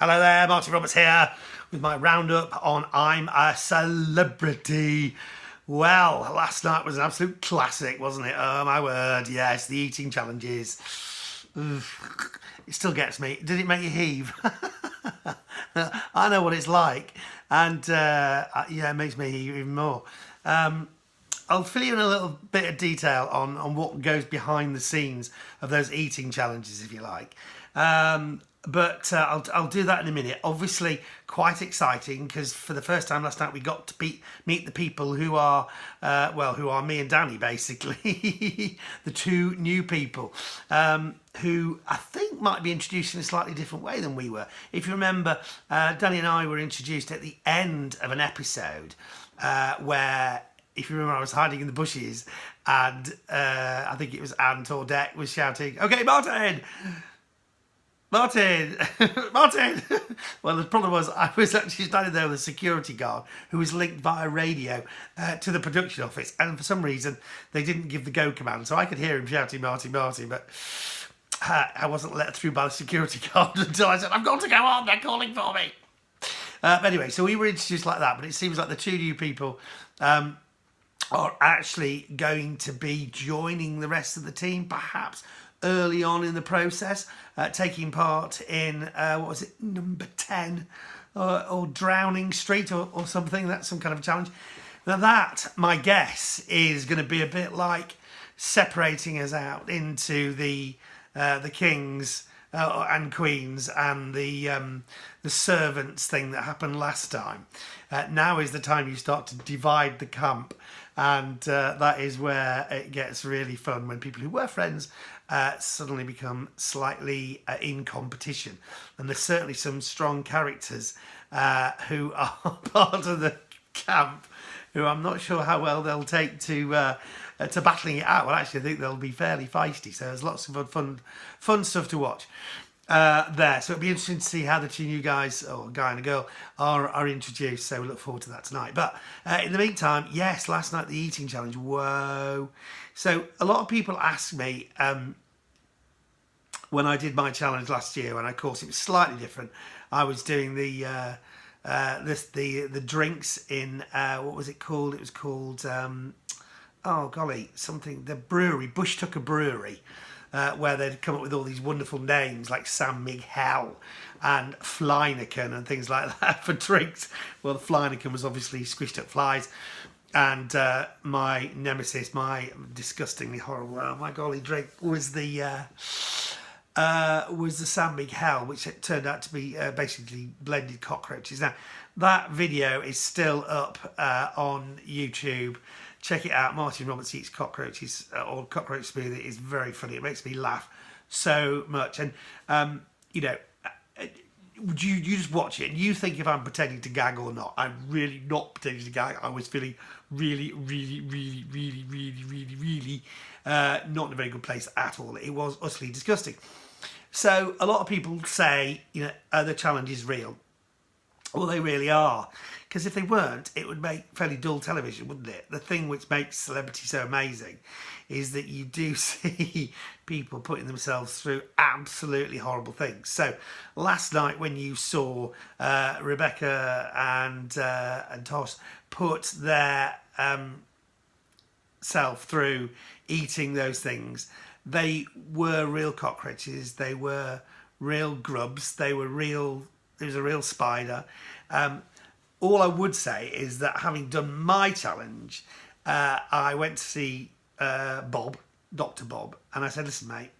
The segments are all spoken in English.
Hello there, Martin Roberts here with my roundup on I'm a Celebrity. Well, last night was an absolute classic, wasn't it? Oh my word, yes, the eating challenges. It still gets me. Did it make you heave? I know what it's like, and yeah, it makes me heave even more. I'll fill you in a little bit of detail on what goes behind the scenes of those eating challenges, if you like. But I'll do that in a minute. Obviously, quite exciting because for the first time last night we got to meet the people who are who are me and Danny, basically, the two new people who I think might be introduced in a slightly different way than we were. If you remember, Danny and I were introduced at the end of an episode where. If you remember, I was hiding in the bushes, and I think it was Anne Tordek was shouting, "Okay, Martin! Martin! Martin!" Well, the problem was I was actually standing there with a security guard who was linked via radio to the production office, and for some reason they didn't give the go command, so I could hear him shouting, "Martin, Martin," but I wasn't let through by the security guard until I said, "I've got to go on, they're calling for me." But anyway, so we were introduced like that, but it seems like the two new people are actually going to be joining the rest of the team, perhaps early on in the process, taking part in, what was it, number 10, or Drowning Street or something. That's some kind of a challenge. Now that, my guess, is going to be a bit like separating us out into the kings and queens and the servants thing that happened last time. Now is the time you start to divide the camp, and that is where it gets really fun when people who were friends suddenly become slightly in competition. And there's certainly some strong characters who are part of the camp who I'm not sure how well they'll take to battling it out. Well, actually, I think they'll be fairly feisty. So there's lots of fun stuff to watch there. So it'll be interesting to see how the two new guys, or a guy and a girl, are introduced. So we look forward to that tonight. But in the meantime, yes, last night the eating challenge. Whoa! So a lot of people ask me when I did my challenge last year, and of course it was slightly different. I was doing the drinks in what was it called? It was called oh golly, something, the brewery, Bush Tucker Brewery, where they'd come up with all these wonderful names like San Miguel and Flyneken and things like that for drinks. Well, the Flyneken was obviously squished up flies, and my nemesis, my disgustingly horrible, oh my golly, drink was the San Miguel, which it turned out to be basically blended cockroaches. Now, that video is still up on YouTube. Check it out. Martin Roberts Eats Cockroaches, or Cockroach Smoothie. Is very funny. It makes me laugh so much. And, you know, you just watch it and you think if I'm pretending to gag or not. I'm really not pretending to gag. I was feeling really not in a very good place at all. It was utterly disgusting. So a lot of people say, you know, the challenge is real. Well, they really are. Because if they weren't, it would make fairly dull television, wouldn't it? The thing which makes Celebrity so amazing is that you do see people putting themselves through absolutely horrible things. So last night when you saw Rebecca and Tosh put their self through eating those things, they were real cockroaches, they were real grubs, there was a real spider. All I would say is that having done my challenge, I went to see Bob, Dr. Bob, and I said, "Listen, mate,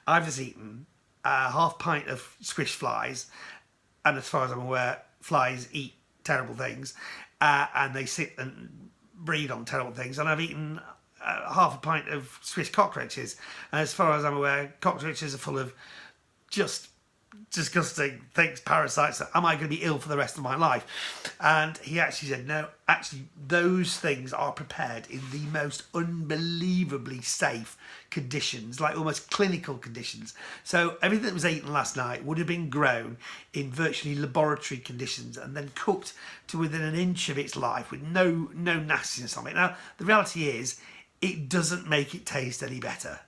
I've just eaten a half pint of squish flies, and as far as I'm aware, flies eat terrible things, and they sit and breed on terrible things, and I've eaten half a pint of squish cockroaches, and as far as I'm aware, cockroaches are full of just disgusting things, parasites. Am I going to be ill for the rest of my life?" And he actually said, "No, actually those things are prepared in the most unbelievably safe conditions, like almost clinical conditions. So everything that was eaten last night would have been grown in virtually laboratory conditions and then cooked to within an inch of its life with no nastiness on it." Now the reality is it doesn't make it taste any better.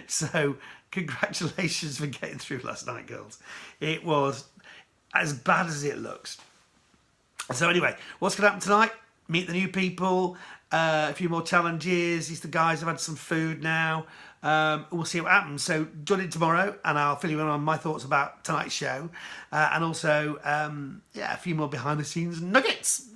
So congratulations for getting through last night, girls. It was as bad as it looks. So anyway, what's going to happen tonight? Meet the new people, a few more challenges. These the guys have had some food now. We'll see what happens. So join in tomorrow and I'll fill you in on my thoughts about tonight's show. And also, a few more behind the scenes nuggets.